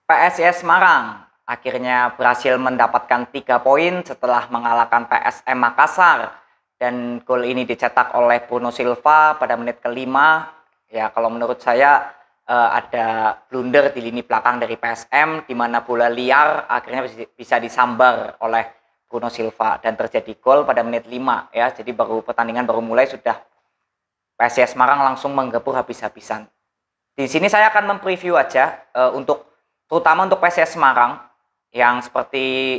PSIS Semarang akhirnya berhasil mendapatkan 3 poin setelah mengalahkan PSM Makassar, dan gol ini dicetak oleh Bruno Silva pada menit ke-5. Ya, kalau menurut saya ada blunder di lini belakang dari PSM di mana bola liar akhirnya bisa disambar oleh Bruno Silva dan terjadi gol pada menit 5 ya. Jadi pertandingan baru mulai sudah PSIS Semarang langsung menggebur habis-habisan. Di sini saya akan mempreview aja terutama untuk PSIS Semarang yang seperti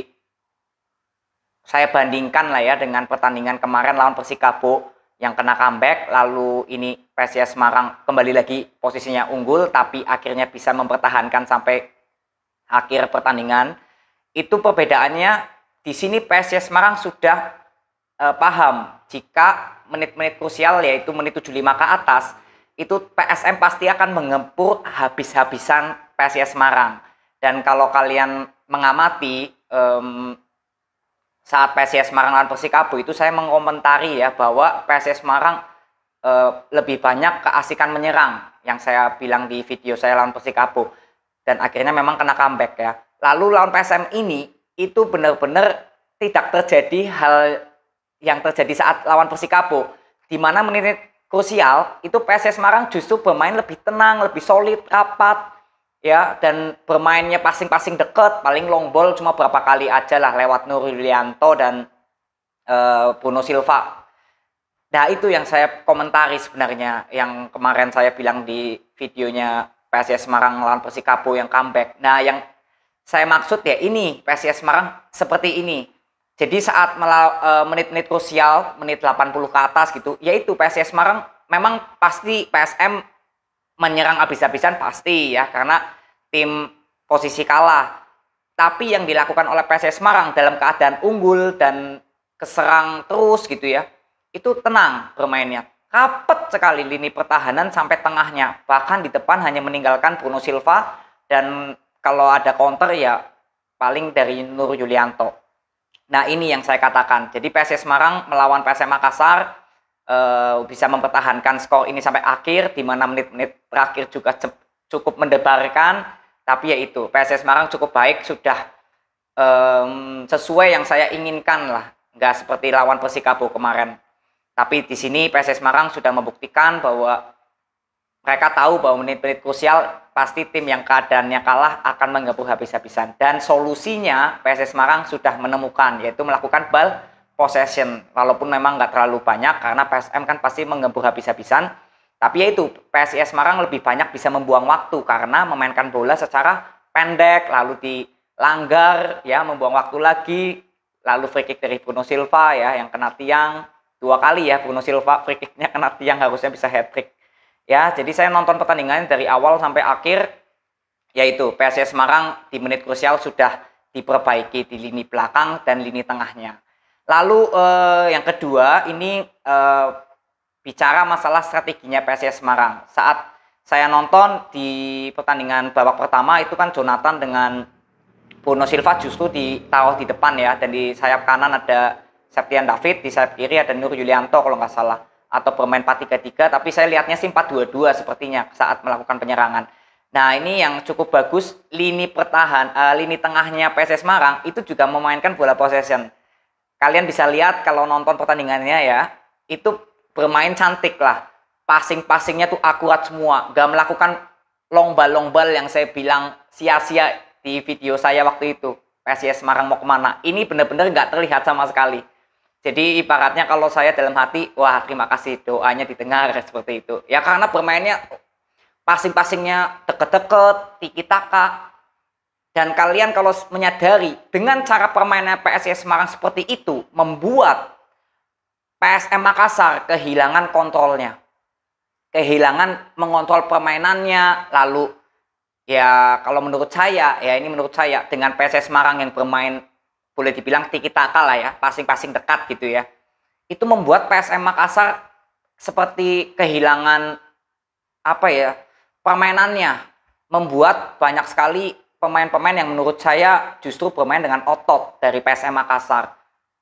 saya bandingkan lah ya dengan pertandingan kemarin lawan Persikabo yang kena comeback, lalu ini PSIS Semarang kembali lagi posisinya unggul tapi akhirnya bisa mempertahankan sampai akhir pertandingan. Itu perbedaannya di sini PSIS Semarang sudah paham jika menit-menit krusial yaitu menit 75 ke atas itu PSM pasti akan mengempur habis-habisan PSIS Semarang. Dan kalau kalian mengamati saat PSIS Semarang lawan Persikabo itu saya mengomentari ya bahwa PSIS Semarang lebih banyak keasikan menyerang yang saya bilang di video saya lawan Persikabo, dan akhirnya memang kena comeback ya. Lalu lawan PSM ini itu benar-benar tidak terjadi hal yang terjadi saat lawan Persikabo, di mana menit krusial itu PSIS Semarang justru bermain lebih tenang, lebih solid, rapat ya, dan bermainnya passing-passing deket, paling long ball cuma berapa kali aja lah lewat Nur Yulianto dan Bruno Silva. Nah itu yang saya komentari sebenarnya, yang kemarin saya bilang di videonya PSIS Semarang lawan Persikabo yang comeback. Nah yang saya maksud ya ini PSIS Semarang seperti ini. Jadi saat menit-menit krusial, menit 80 ke atas gitu, yaitu PSIS Semarang memang pasti PSM menyerang habis-habisan pasti ya, karena tim posisi kalah. Tapi yang dilakukan oleh PSIS Semarang dalam keadaan unggul dan keserang terus gitu ya, itu tenang bermainnya. Rapet sekali lini pertahanan sampai tengahnya. Bahkan di depan hanya meninggalkan Bruno Silva, dan kalau ada counter ya paling dari Nur Yulianto. Nah ini yang saya katakan. Jadi PSIS Semarang melawan PSM Makassar bisa mempertahankan skor ini sampai akhir, di mana menit-menit terakhir juga cukup mendebarkan, tapi yaitu PSIS Semarang cukup baik, sudah sesuai yang saya inginkan lah, nggak seperti lawan Persikabo kemarin. Tapi di sini PSIS Semarang sudah membuktikan bahwa mereka tahu bahwa menit-menit krusial pasti tim yang keadaannya kalah akan menggebur habis-habisan, dan solusinya PSIS Semarang sudah menemukan, yaitu melakukan ball possession, walaupun memang nggak terlalu banyak karena PSM kan pasti menggembur habis-habisan, tapi yaitu PSIS Semarang lebih banyak bisa membuang waktu karena memainkan bola secara pendek, lalu dilanggar ya, membuang waktu lagi, lalu free kick dari Bruno Silva ya yang kena tiang 2 kali ya, Bruno Silva free kicknya kena tiang, harusnya bisa hat trick ya. Jadi saya nonton pertandingannya dari awal sampai akhir, yaitu PSIS Semarang di menit krusial sudah diperbaiki di lini belakang dan lini tengahnya. Lalu yang kedua ini bicara masalah strateginya PSIS Semarang. Saat saya nonton di pertandingan babak pertama itu kan Jonathan dengan Bruno Silva justru ditaruh di depan ya, dan di sayap kanan ada Septian David, di sayap kiri ada Nur Yulianto kalau nggak salah, atau bermain 4-3-3, tapi saya lihatnya sih 4-2-2 sepertinya saat melakukan penyerangan. Nah ini yang cukup bagus, lini tengahnya PSIS Semarang itu juga memainkan bola possession. Kalian bisa lihat kalau nonton pertandingannya ya, itu bermain cantik lah. Passing-passingnya tuh akurat semua. Gak melakukan long ball yang saya bilang sia-sia di video saya waktu itu. PSIS Semarang mau kemana? Ini benar-benar gak terlihat sama sekali. Jadi ibaratnya kalau saya dalam hati, wah terima kasih doanya didengar seperti itu. Ya karena bermainnya passing-passingnya deket-deket, tiki-taka. Dan kalian kalau menyadari dengan cara permainan PSIS Semarang seperti itu membuat PSM Makassar kehilangan kontrolnya, kehilangan mengontrol permainannya. Lalu ya kalau menurut saya ya, ini menurut saya, dengan PSIS Semarang yang bermain boleh dibilang tiki taka lah ya, passing-passing dekat gitu ya, itu membuat PSM Makassar seperti kehilangan apa ya, permainannya, membuat banyak sekali pemain-pemain yang menurut saya justru bermain dengan otot dari PSM Makassar.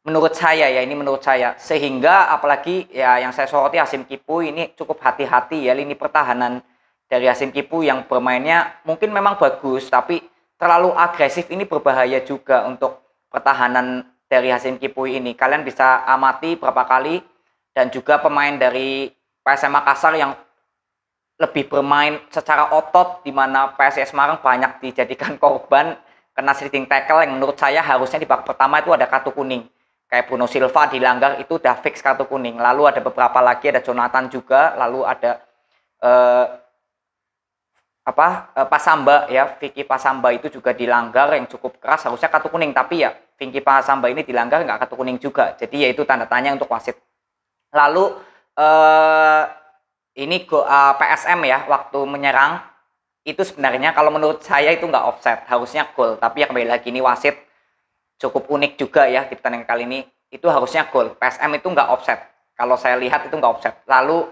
Menurut saya ya, ini menurut saya. Sehingga apalagi ya yang saya soroti Hasim Kipu ini cukup hati-hati ya, lini pertahanan dari Hasim Kipu yang bermainnya mungkin memang bagus, tapi terlalu agresif ini berbahaya juga untuk pertahanan dari Hasim Kipui ini. Kalian bisa amati berapa kali, dan juga pemain dari PSM Makassar yang lebih bermain secara otot, di mana PSIS Semarang banyak dijadikan korban kena sliding tackle yang menurut saya harusnya di babak pertama itu ada kartu kuning. Kayak Bruno Silva dilanggar itu udah fix kartu kuning. Lalu ada beberapa lagi, ada Jonathan juga, lalu ada Pasamba ya, Vicky Pasamba itu juga dilanggar yang cukup keras, harusnya kartu kuning, tapi ya Vicky Pasamba ini dilanggar nggak kartu kuning juga. Jadi ya itu tanda tanya untuk wasit. Lalu ini PSM ya, waktu menyerang itu sebenarnya kalau menurut saya itu nggak offset, harusnya gol. Tapi ya kembali lagi, ini wasit cukup unik juga ya di pertandingan kali ini, itu harusnya gol. PSM itu nggak offset, kalau saya lihat itu nggak offset. Lalu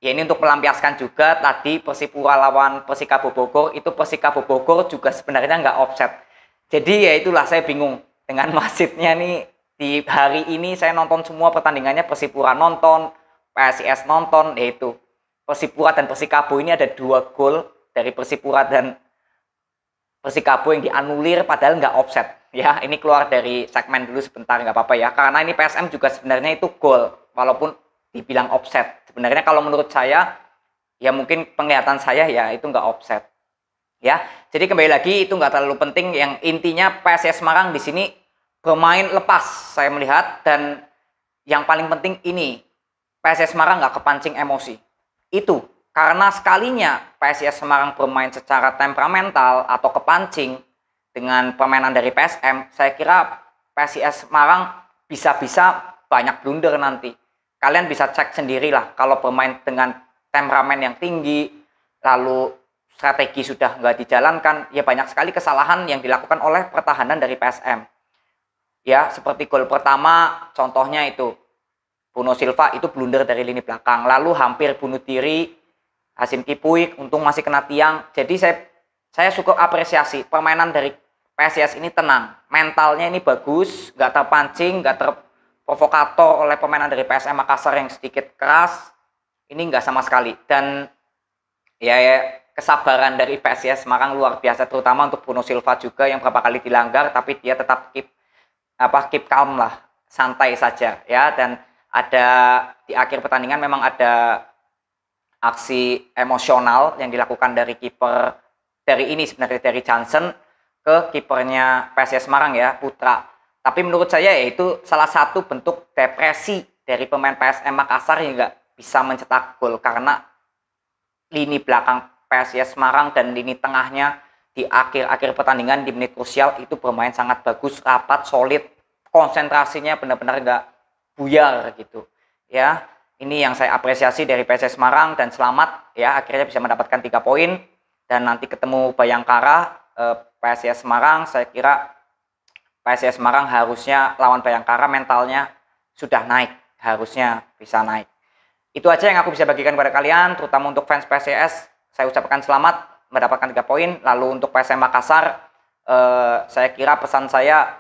ya ini untuk melampiaskan juga tadi Persipura lawan Persikabo Bogor, itu Persikabo Bogor juga sebenarnya nggak offset. Jadi ya itulah saya bingung dengan wasitnya nih. Di hari ini saya nonton semua pertandingannya, Persipura nonton, PSIS nonton, yaitu Persipura dan Persikabo ini ada 2 gol dari Persipura dan Persikabo yang dianulir padahal nggak offset. Ya ini keluar dari segmen dulu sebentar, nggak apa-apa ya, karena ini PSM juga sebenarnya itu gol walaupun dibilang offset. Sebenarnya kalau menurut saya ya mungkin penglihatan saya ya itu nggak offset ya. Jadi kembali lagi itu nggak terlalu penting, yang intinya PSIS Semarang di sini bermain lepas saya melihat, dan yang paling penting ini PSIS Semarang nggak kepancing emosi. Itu karena sekalinya PSIS Semarang bermain secara temperamental atau kepancing dengan permainan dari PSM, saya kira PSIS Semarang bisa-bisa banyak blunder nanti. Kalian bisa cek sendirilah, kalau bermain dengan temperamen yang tinggi, lalu strategi sudah nggak dijalankan, ya banyak sekali kesalahan yang dilakukan oleh pertahanan dari PSM. Ya, seperti gol pertama, contohnya itu, Bruno Silva itu blunder dari lini belakang, lalu hampir bunuh diri, Hasim Kipui, untung masih kena tiang. Jadi saya cukup apresiasi permainan dari PSIS ini tenang, mentalnya ini bagus, nggak terpancing, nggak terprovokator oleh permainan dari PSM Makassar yang sedikit keras, ini nggak sama sekali. Dan ya kesabaran dari PSIS Semarang luar biasa, terutama untuk Bruno Silva juga yang berapa kali dilanggar, tapi dia tetap keep calm lah, santai saja ya. Dan ada di akhir pertandingan memang ada aksi emosional yang dilakukan dari kiper dari ini sebenarnya dari Johnson ke kipernya PSIS Semarang ya, Putra. Tapi menurut saya ya itu salah satu bentuk depresi dari pemain PSM Makassar yang nggak bisa mencetak gol, karena lini belakang PSIS Semarang dan lini tengahnya di akhir-akhir pertandingan di menit krusial itu bermain sangat bagus, rapat, solid, konsentrasinya benar-benar nggak buyar gitu ya. Ini yang saya apresiasi dari PSIS Semarang, dan selamat ya akhirnya bisa mendapatkan 3 poin. Dan nanti ketemu Bayangkara, PSIS Semarang, saya kira PSIS Semarang harusnya lawan Bayangkara mentalnya sudah naik, harusnya bisa naik. Itu aja yang aku bisa bagikan kepada kalian, terutama untuk fans PSIS. Saya ucapkan selamat mendapatkan 3 poin. Lalu untuk PSM Makassar, saya kira pesan saya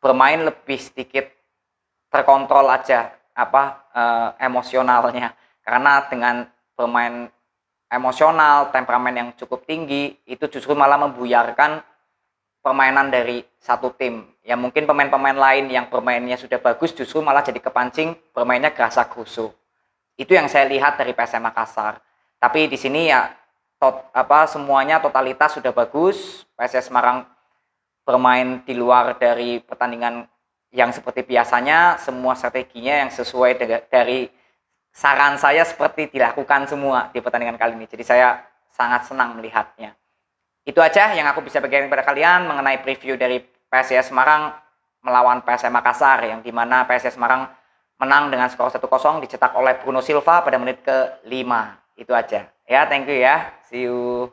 bermain lebih sedikit terkontrol aja emosionalnya, karena dengan bermain emosional, temperamen yang cukup tinggi, itu justru malah membuyarkan permainan dari satu tim. Ya mungkin pemain-pemain lain yang bermainnya sudah bagus justru malah jadi kepancing bermainnya gerasa-gerusu. Itu yang saya lihat dari PSM Makassar. Tapi di sini ya semuanya totalitas sudah bagus. PSIS Semarang bermain di luar dari pertandingan yang seperti biasanya, semua strateginya yang sesuai dari saran saya seperti dilakukan semua di pertandingan kali ini. Jadi saya sangat senang melihatnya. Itu aja yang aku bisa bagikan kepada kalian mengenai preview dari PSIS Semarang melawan PSM Makassar, yang dimana PSIS Semarang menang dengan skor 1-0 dicetak oleh Bruno Silva pada menit ke-5. Itu aja. Ya, thank you ya. See you.